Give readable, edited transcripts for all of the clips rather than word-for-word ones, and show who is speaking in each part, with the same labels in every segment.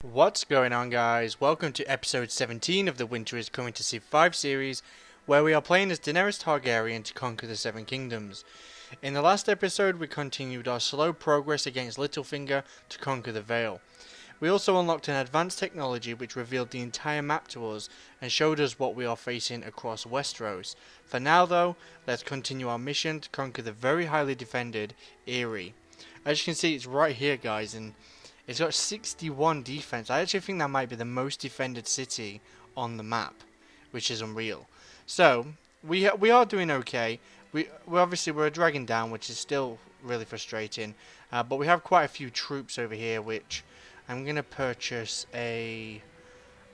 Speaker 1: What's going on, guys? Welcome to episode 17 of the Winter is Coming to Civ 5 series, where we are playing as Daenerys Targaryen to conquer the Seven Kingdoms. In the last episode, we continued our slow progress against Littlefinger to conquer the Vale. We also unlocked an advanced technology which revealed the entire map to us and showed us what we are facing across Westeros. For now, though, let's continue our mission to conquer the very highly defended Eyrie. As you can see, it's right here, guys, and it's got 61 defense. I actually think that might be the most defended city on the map, which is unreal. So we are doing okay. We're a dragon down, which is still really frustrating. But we have quite a few troops over here, which I'm gonna purchase another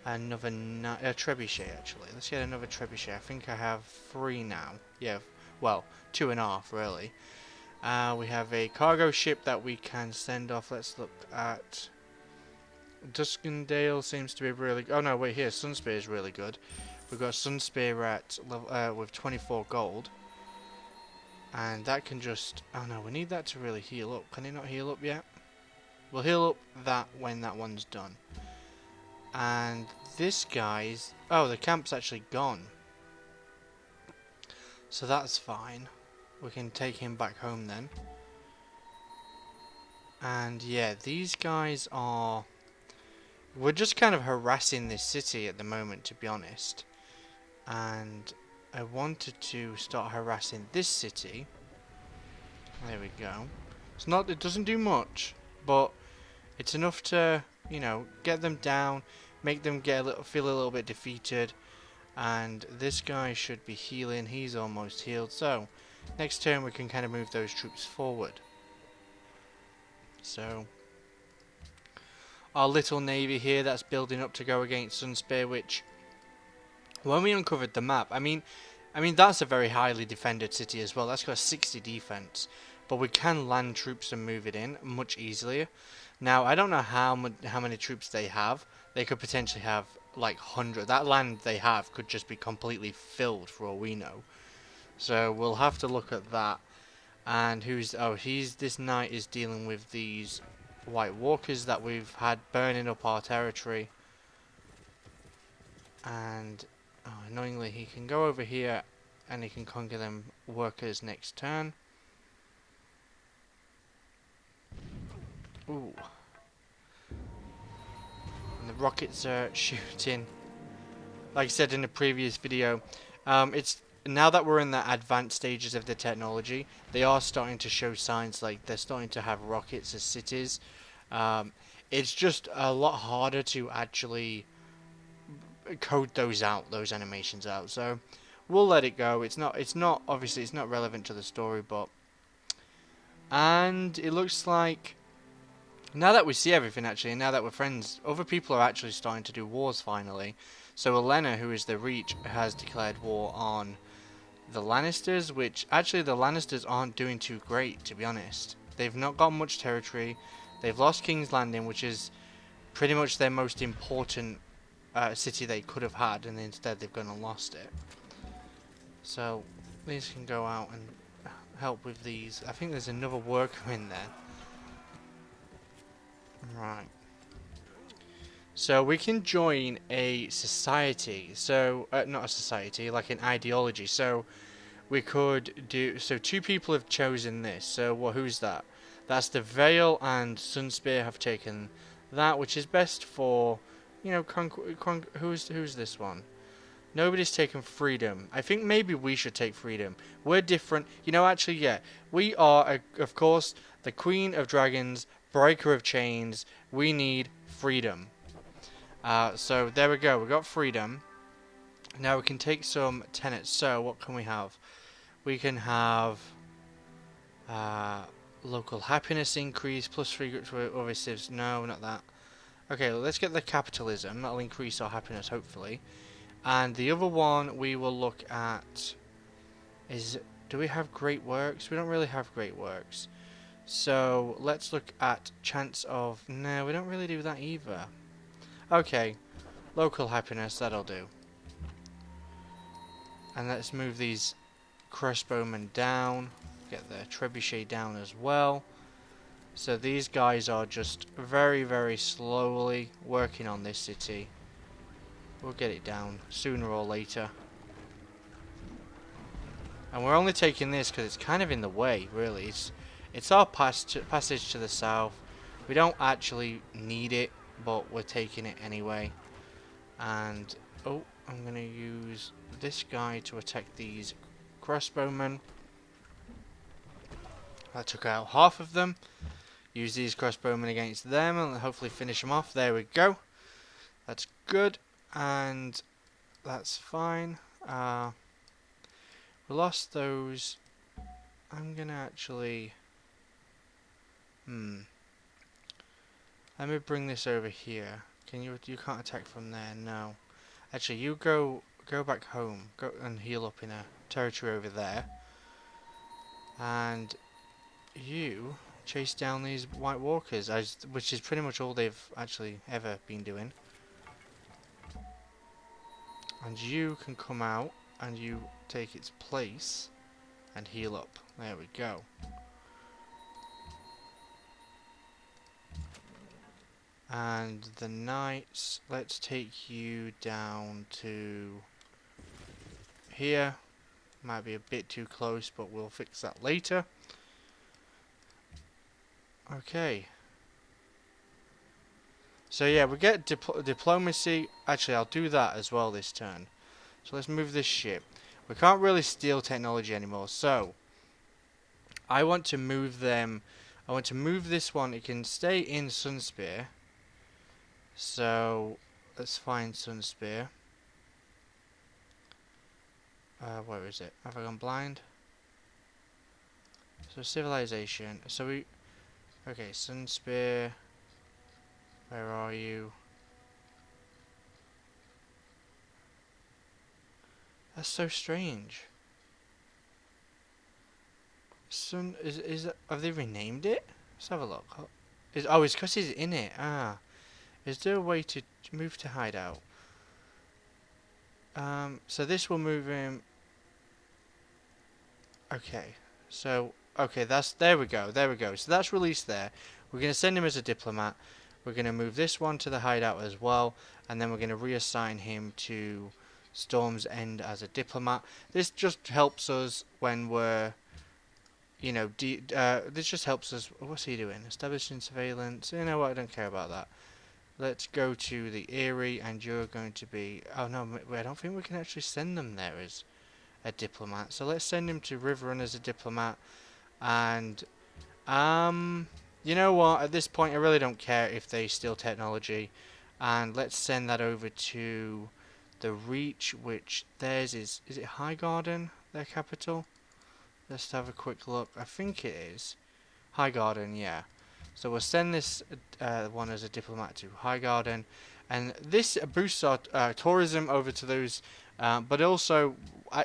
Speaker 1: trebuchet actually. Let's get another trebuchet. I think I have 3 now. Yeah, well, 2.5 really. We have a cargo ship that we can send off. Let's look at Duskendale. Seems to be really. Oh no, wait here. Sunspear is really good. We've got Sunspear at level, with 24 gold, and that can just. Oh no, we need that to really heal up. Can it not heal up yet? We'll heal up that when that one's done. And this guy's. Oh, the camp's actually gone, so that's fine. We can take him back home then. And yeah, these guys are... We're just kind of harassing this city at the moment, to be honest. And I wanted to start harassing this city. There we go. It's not... It doesn't do much, but it's enough to, you know, get them down, make them feel a little bit defeated. And this guy should be healing. He's almost healed. So next turn we can kind of move those troops forward. So our little navy here that's building up to go against Sunspear, which when we uncovered the map, I mean that's a very highly defended city as well. That's got 60 defense, but we can land troops and move it in much easier. Now I don't know how many troops they have. They could potentially have like 100. That land they have could just be completely filled for all we know. So we'll have to look at that. And this knight is dealing with these White Walkers that we've had burning up our territory. And annoyingly, he can go over here and he can conquer them workers next turn. Ooh. And the rockets are shooting. Like I said in the previous video, it's now that we're in the advanced stages of the technology, they are starting to show signs, like they're starting to have rockets as cities. It's just a lot harder to actually code those animations out. So we'll let it go. It's not obviously it's not relevant to the story, but and it looks like now that we see everything actually, and now that we're friends, other people are actually starting to do wars finally. So Olenna, who is the Reach, has declared war on the Lannisters, which actually the Lannisters aren't doing too great, to be honest. They've not got much territory. They've lost King's Landing, which is pretty much their most important city they could have had, and instead they've gone and lost it. So these can go out and help with these. I think there's another worker in there. Right. So we can join a society. So not a society, like an ideology. So we could do. So 2 people have chosen this. So who's that? That's the Vale and Sunspear have taken that, which is best for, you know, who's this one? Nobody's taken freedom. I think maybe we should take freedom. We're different. You know, actually, yeah, we are, of course, the Queen of Dragons, Breaker of Chains. We need freedom. So there we go. We got freedom. Now we can take some tenets. So what can we have? We can have local happiness increase plus 3 groups for other civs. No, not that. Okay, well, let's get the capitalism. That'll increase our happiness hopefully. And the other one we will look at is, do we have great works? We don't really have great works. So let's look at chance of. No, we don't really do that either. Okay, local happiness, that'll do. And let's move these crossbowmen down. Get the trebuchet down as well. So these guys are just very, very slowly working on this city. We'll get it down sooner or later. And we're only taking this because it's kind of in the way, really. It's our passage to the south. We don't actually need it, but we're taking it anyway. And, oh, I'm going to use this guy to attack these crossbowmen. That took out half of them. Use these crossbowmen against them and hopefully finish them off. There we go. That's good. And that's fine. We lost those. I'm gonna actually... Let me bring this over here. Can you can't attack from there, no. Actually, you go back home. Go and heal up in a territory over there. And you chase down these White Walkers, which is pretty much all they've actually ever been doing. And you can come out and you take its place and heal up. There we go. And the knights, let's take you down to here. Might be a bit too close, but we'll fix that later. Okay. So yeah, we get diplomacy. Actually, I'll do that as well this turn. So let's move this ship. We can't really steal technology anymore, so I want to move them. I want to move this one. It can stay in Sunspear. So let's find Sunspear. Where is it? Have I gone blind? So civilization. So we... Okay, Sunspear. Where are you? That's so strange. Have they renamed it? Let's have a look. Oh, it's because he's in it. Ah. Is there a way to move to hideout? So this will move him. Okay. So, okay, there we go. So that's released there. We're going to send him as a diplomat. We're going to move this one to the hideout as well. And then we're going to reassign him to Storm's End as a diplomat. This just helps us when we're, you know, this just helps us. What's he doing? Establishing surveillance. You know what? I don't care about that. Let's go to the Eyrie, and you're going to be... Oh, no, I don't think we can actually send them there as a diplomat. So let's send him to Riverrun as a diplomat. And, you know what? At this point, I really don't care if they steal technology. And let's send that over to the Reach, which theirs is... Is it Highgarden, their capital? Let's have a quick look. I think it is. Highgarden, yeah. So we'll send this one as a diplomat to Highgarden, and this boosts our tourism over to those. But also,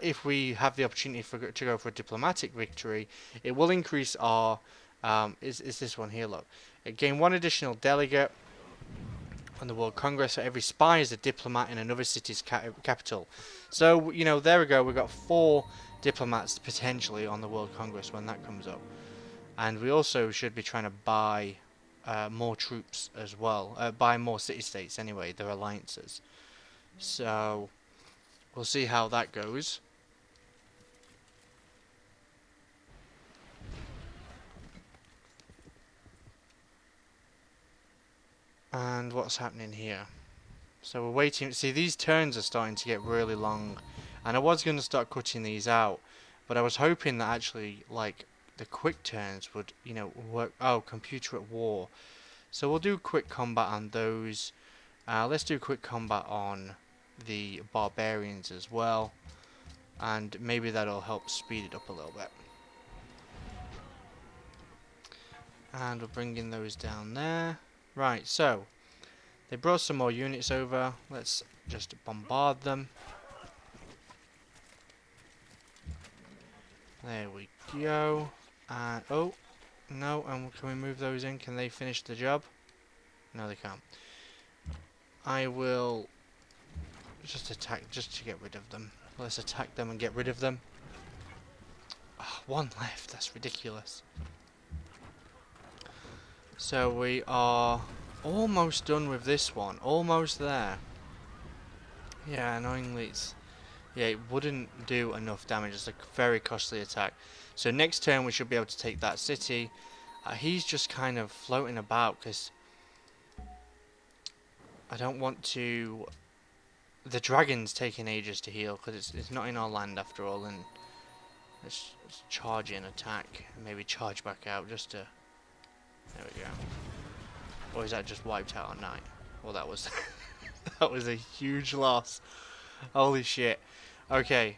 Speaker 1: if we have the opportunity to go for a diplomatic victory, it will increase our. Is this one here? Look, it gain one additional delegate on the World Congress. So every spy is a diplomat in another city's capital. So you know, there we go. We've got 4 diplomats potentially on the World Congress when that comes up. And we also should be trying to buy more troops as well. Buy more city-states anyway, their alliances. So, we'll see how that goes. And what's happening here? So we're waiting. See, these turns are starting to get really long. And I was going to start cutting these out. But I was hoping that actually, like... the quick turns would, you know, work. Oh, computer at war. So we'll do quick combat on those. Let's do quick combat on the barbarians as well. And maybe that'll help speed it up a little bit. And we're bringing those down there. Right, so they brought some more units over. Let's just bombard them. There we go. And, oh, no, and can we move those in? Can they finish the job? No, they can't. I will just attack, just to get rid of them. Let's attack them and get rid of them. Oh, 1 left, that's ridiculous. So we are almost done with this one. Almost there. Yeah, annoyingly it's... Yeah, it wouldn't do enough damage. It's a very costly attack. So next turn we should be able to take that city. He's just kind of floating about because I don't want to... The dragon's taking ages to heal because it's not in our land after all. And let's charge in, attack, and maybe charge back out just to... There we go. Or is that just wiped out on night? Well, that was... that was a huge loss. Holy shit. Okay.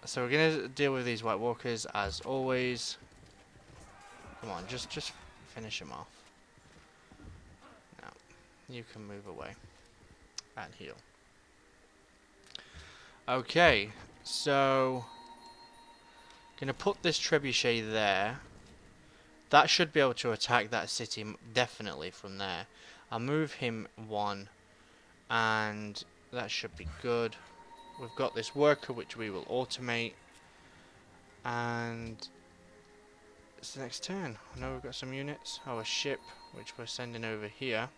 Speaker 1: So we're gonna deal with these White Walkers as always. Come on, just finish them off. Now, you can move away and heal. Okay, so gonna put this trebuchet there. That should be able to attack that city definitely from there. I'll move him one, and that should be good. We've got this worker which we will automate, and it's the next turn. I know we've got some units. Oh, a ship which we're sending over here.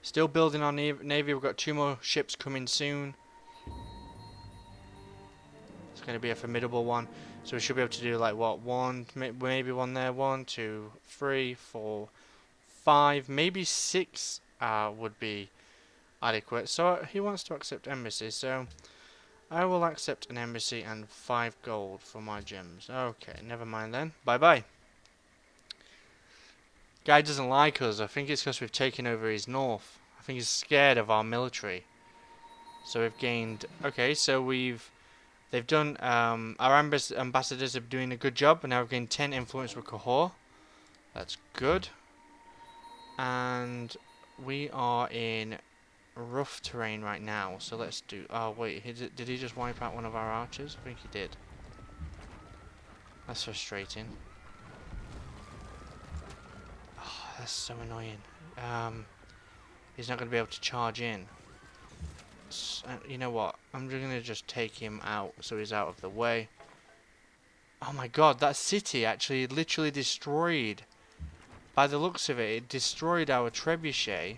Speaker 1: Still building our navy. We've got 2 more ships coming soon. It's going to be a formidable one. So we should be able to do like what, one, maybe one there, 1, 2, 3, 4, 5, maybe 6 would be adequate. So he wants to accept embassy, so I will accept an embassy and 5 gold for my gems. Okay, never mind then. Bye bye. Guy doesn't like us. I think it's because we've taken over his north. I think he's scared of our military. So we've gained... Okay, so they've done... our ambassadors are doing a good job. And now we've gained 10 influence with Cahors. That's good. And we are in rough terrain right now. So let's do... Oh, wait. Did he just wipe out one of our archers? I think he did. That's frustrating. Oh, that's so annoying. He's not going to be able to charge in. You know what? I'm going to just take him out so he's out of the way. Oh my god, that city actually literally destroyed. By the looks of it, it destroyed our trebuchet.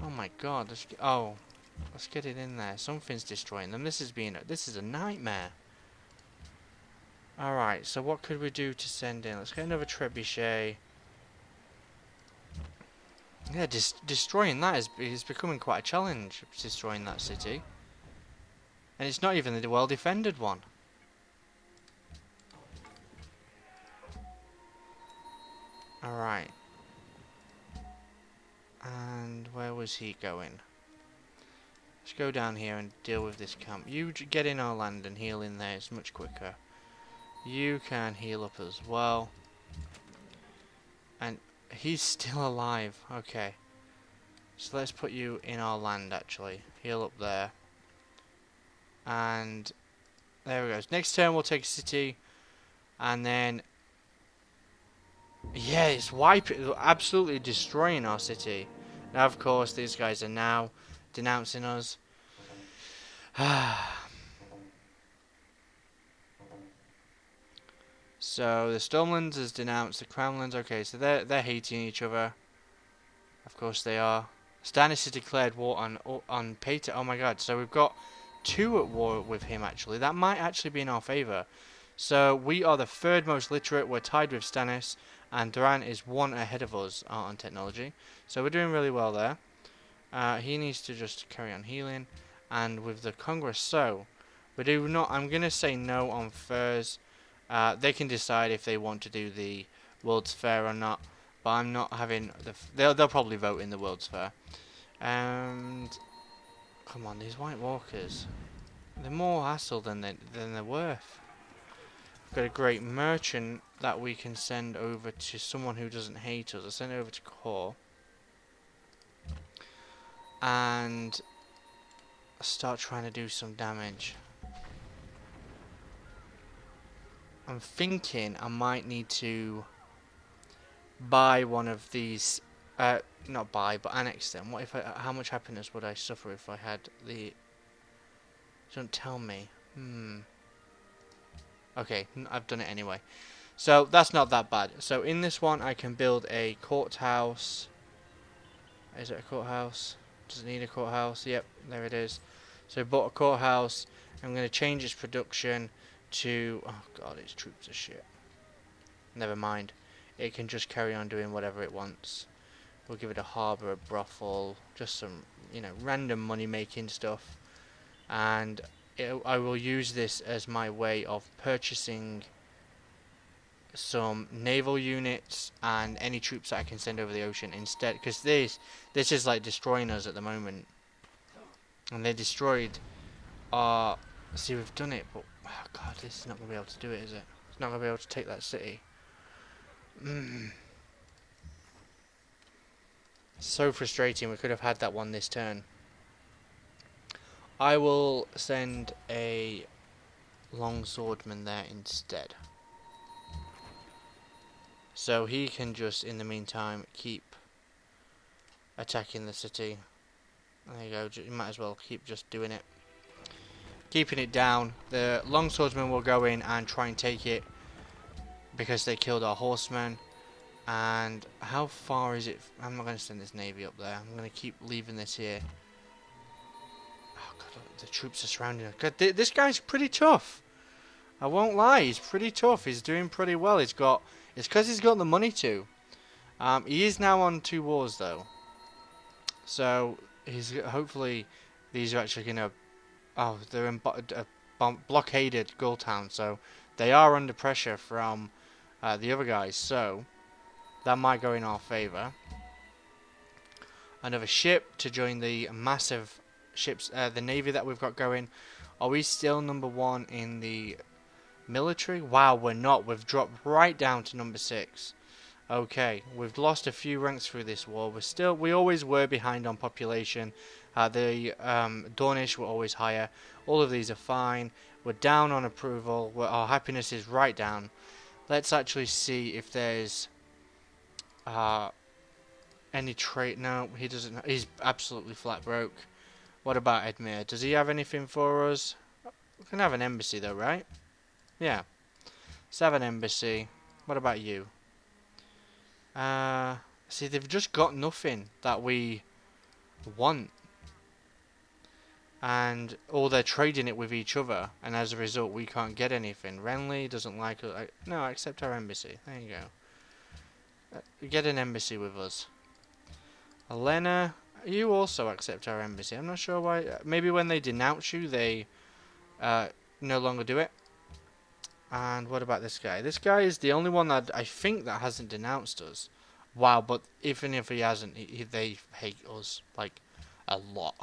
Speaker 1: Oh my god. Let's get it in there. Something's destroying them. This is a nightmare. Alright, so what could we do to send in? Let's get another trebuchet. Yeah, destroying that is becoming quite a challenge, destroying that city. And it's not even the well-defended one. Alright. And where was he going? Let's go down here and deal with this camp. You get in our land and heal in there, it's much quicker. You can heal up as well. And he's still alive. Okay. So let's put you in our land actually. Heal up there. And there we go. Next turn we'll take a city. And then... Yeah, it's absolutely destroying our city. Now of course these guys are now denouncing us. So the Stormlands has denounced the Crownlands. Okay, so they're hating each other. Of course they are. Stannis has declared war on Pater. Oh my god, so we've got 2 at war with him actually. That might actually be in our favour. So we are the 3rd most literate. We're tied with Stannis. And Duran is 1 ahead of us on technology. So we're doing really well there. He needs to just carry on healing. And with the Congress, so we do not... I'm going to say no on furs. They can decide if they want to do the World's Fair or not. But I'm not having... They'll probably vote in the World's Fair. And... Come on, these White Walkers. They're more hassle than they're worth. We've got a great merchant that we can send over to someone who doesn't hate us. I'll send it over to Core. And start trying to do some damage. I'm thinking I might need to buy one of these. Not buy, but annex them. What if how much happiness would I suffer if I had the... Don't tell me. Okay, I've done it anyway. So that's not that bad. So in this one, I can build a courthouse. Is it a courthouse? Does it need a courthouse? Yep, there it is. So I bought a courthouse. I'm going to change its production to... Oh god, its troops are shit. Never mind. It can just carry on doing whatever it wants. We'll give it a harbour, a brothel, just some, you know, random money making stuff. And I will use this as my way of purchasing some naval units and any troops that I can send over the ocean instead, because this is like destroying us at the moment, and they destroyed our... See, we've done it, but oh god, this is not going to be able to do it, is it? It's not going to be able to take that city. So frustrating. We could have had that one this turn. I will send a longswordman there instead, so he can just, in the meantime, keep attacking the city. There you go, you might as well keep just doing it. Keeping it down. The longswordman will go in and try and take it, because they killed our horsemen. And how far is it? I'm not going to send this navy up there. I'm going to keep leaving this here. Oh god, the troops are surrounding us. God, this guy's pretty tough. I won't lie, he's pretty tough. He's doing pretty well. It's because he's got the money to. He is now on 2 wars though. So he's hopefully these are actually gonna. Oh, they're in blockaded Gulltown, so they are under pressure from the other guys. So that might go in our favour. Another ship to join the massive ships, the navy that we've got going. Are we still number 1 in the military? Wow, we're not. We've dropped right down to number 6. Okay, we've lost a few ranks through this war. We always were behind on population. The Dornish were always higher. All of these are fine. We're down on approval. Our happiness is right down. Let's actually see if there's any trait. No, he doesn't. He's absolutely flat broke. What about Edmure? Does he have anything for us? We can have an embassy though, right? Yeah. Let's have an embassy. What about you? See, they've just got nothing that we want. And or they're trading it with each other, and as a result we can't get anything. Renly doesn't like it. No, accept our embassy. There you go. Get an embassy with us. Elena, you also accept our embassy. I'm not sure why. Maybe when they denounce you, they no longer do it. And what about this guy? This guy is the only one that I think that hasn't denounced us. Wow, but even if he hasn't, they hate us like a lot.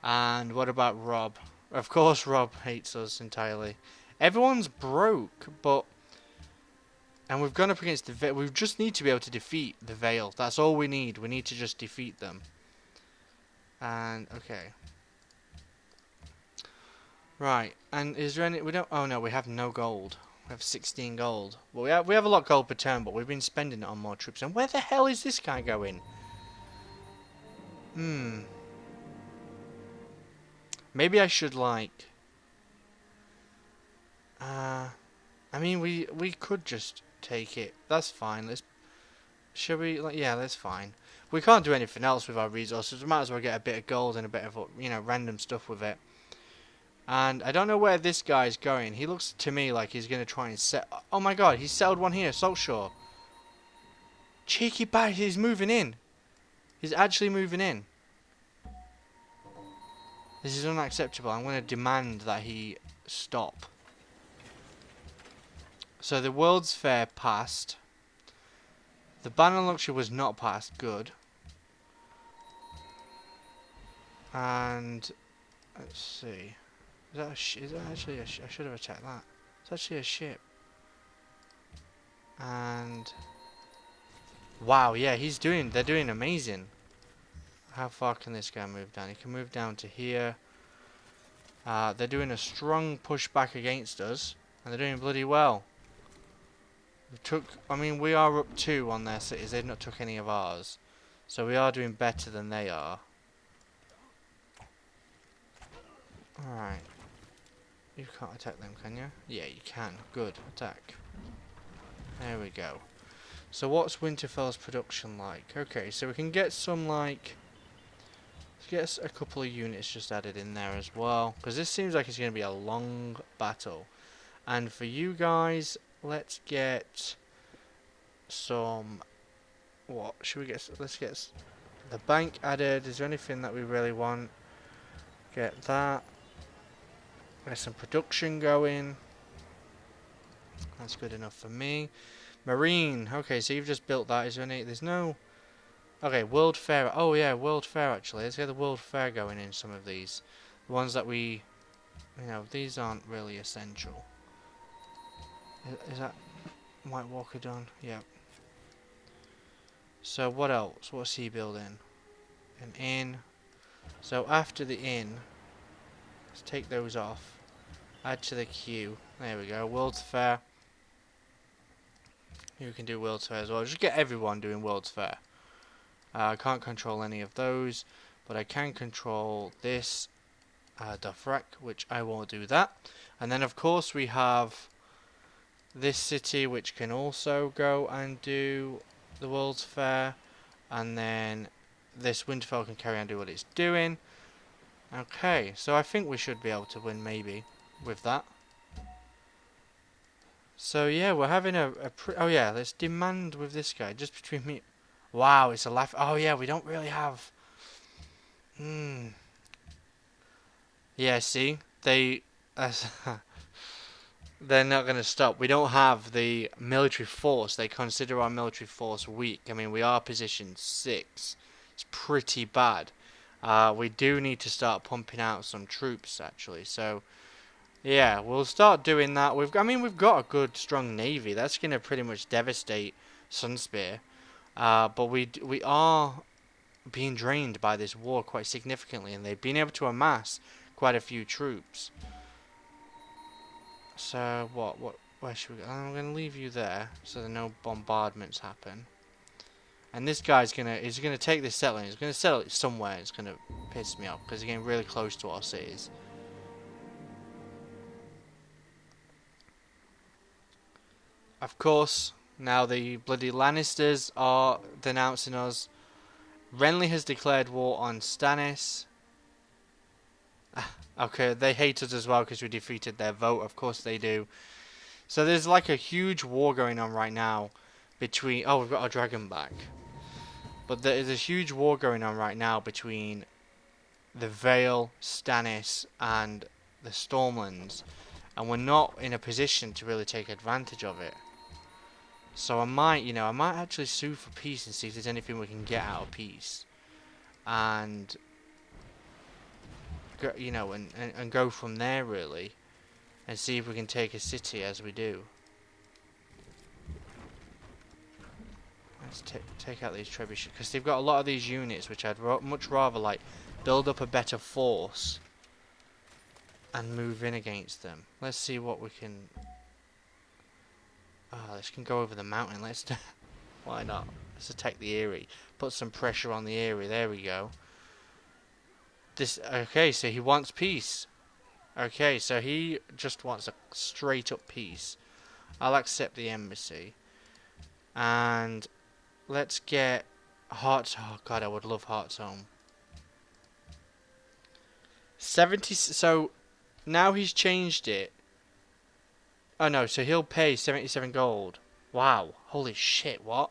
Speaker 1: And what about Rob? Of course Rob hates us entirely. Everyone's broke, but... And we've gone up against the Vale. We just need to be able to defeat the Vale. That's all we need. We need to just defeat them. And, okay. Right, and is there any... We don't... Oh no, we have no gold. We have 16 gold. Well, we have a lot of gold per turn, but we've been spending it on more troops. And where the hell is this guy going? Maybe I should, like... I mean, we could just take it. That's fine. Should we... Like, yeah, that's fine. We can't do anything else with our resources. We might as well get a bit of gold and a bit of, you know, random stuff with it. And I don't know where this guy's going. He looks to me like he's going to try and set... Oh my god, he's settled one here, Salt Shore. Cheeky bite, he's moving in. He's actually moving in. This is unacceptable. I'm going to demand that he stop. So the World's Fair passed. The ban on luxury was not passed. Good. And let's see. Is that actually a ship? I should have checked that. It's actually a ship. And wow, yeah, they're doing amazing. How far can this guy move down? He can move down to here. They're doing a strong push back against us, and they're doing bloody well. I mean, we are up 2 on their cities. They've not took any of ours, so we are doing better than they are. All right. You can't attack them, can you? Yeah, you can. Good. Attack. There we go. So what's Winterfell's production like? Okay, so we can get some, like... Let's get a couple of units just added in there as well. Because this seems like it's going to be a long battle. And for you guys, let's get some... What? Should we get... Let's get the bank added. Is there anything that we really want? Get that. Get some production going. That's good enough for me. Marine. Okay, so you've just built that. Is there any... There's no... Okay, World Fair. Oh yeah, World Fair actually. Let's get the World Fair going in some of these. The ones that we... You know, these aren't really essential. Is that White Walker done? Yeah. So what else? What's he building? An inn. So after the inn, let's take those off. Add to the queue. There we go. World's Fair. You can do World's Fair as well. Just get everyone doing World's Fair. I can't control any of those, but I can control this Dothraki, which I will do that. And then of course we have this city, which can also go and do the World's Fair, and then this Winterfell can carry on do what it's doing. Okay, so I think we should be able to win maybe with that. So yeah, we're having oh yeah, let's demand with this guy just between me. Wow, it's a life. Oh yeah, we don't really have. Yeah, see, they're not going to stop. We don't have the military force. They consider our military force weak. I mean, we are position 6. It's pretty bad. We do need to start pumping out some troops actually. So yeah, we'll start doing that. We've got a good strong navy. That's going to pretty much devastate Sunspear. But we are being drained by this war quite significantly, and they've been able to amass quite a few troops. So where should we go? I'm going to leave you there so that no bombardments happen. And this guy's he's gonna take this settlement. He's gonna settle it somewhere. It's gonna piss me off because he's getting really close to our cities. Of course, now the bloody Lannisters are denouncing us. Renly has declared war on Stannis. Okay, they hate us as well because we defeated their vote. Of course they do. So there's like a huge war going on right now between... Oh, we've got our dragon back. But there's a huge war going on right now between the Vale, Stannis, and the Stormlands. And we're not in a position to really take advantage of it. So I might actually sue for peace and see if there's anything we can get out of peace. And... and go from there really, and see if we can take a city as we do. Let's take out these trebuchets because they've got a lot of these units, which I'd much rather like build up a better force and move in against them. Let's see what we can. Oh, this can go over the mountain. Let's why not? Let's attack the Eyrie. Put some pressure on the Eyrie. There we go. Okay, so he wants peace. Okay, so he just wants a straight up peace. I'll accept the embassy. And let's get Hearts. Oh god, I would love Heartsholm. 70. So now he's changed it. Oh no, so he'll pay 77 gold. Wow, holy shit, what?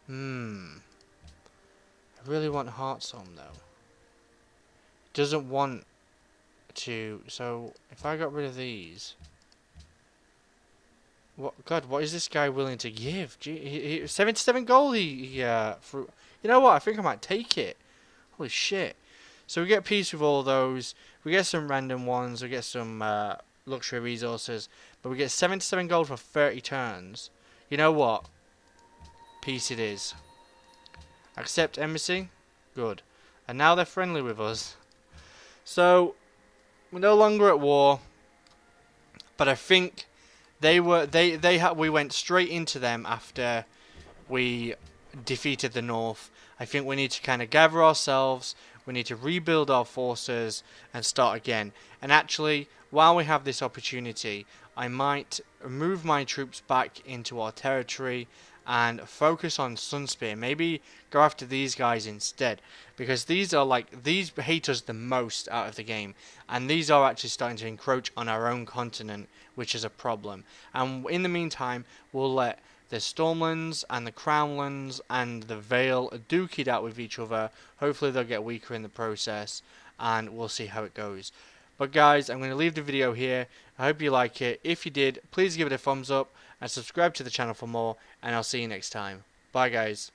Speaker 1: I really want Heartsholm though. Doesn't want to, so if I got rid of these, what is this guy willing to give? Gee, 77 gold for, you know what, I think I might take it. Holy shit. So we get peace with all those, we get some random ones, we get some luxury resources, but we get 77 gold for 30 turns. You know what? Peace it is. Accept embassy? Good. And now they're friendly with us. So we're no longer at war, but I think we went straight into them after we defeated the North. I think we need to kind of gather ourselves. we need to rebuild our forces and start again. And actually, while we have this opportunity, I might move my troops back into our territory and focus on Sunspear. Maybe go after these guys instead, because these hate us the most out of the game, and these are actually starting to encroach on our own continent, which is a problem. And in the meantime, we'll let the Stormlands and the Crownlands and the Vale duke it out with each other. Hopefully they'll get weaker in the process, and we'll see how it goes. But guys, I'm going to leave the video here. I hope you like it. If you did, please give it a thumbs up and subscribe to the channel for more, and I'll see you next time. Bye guys.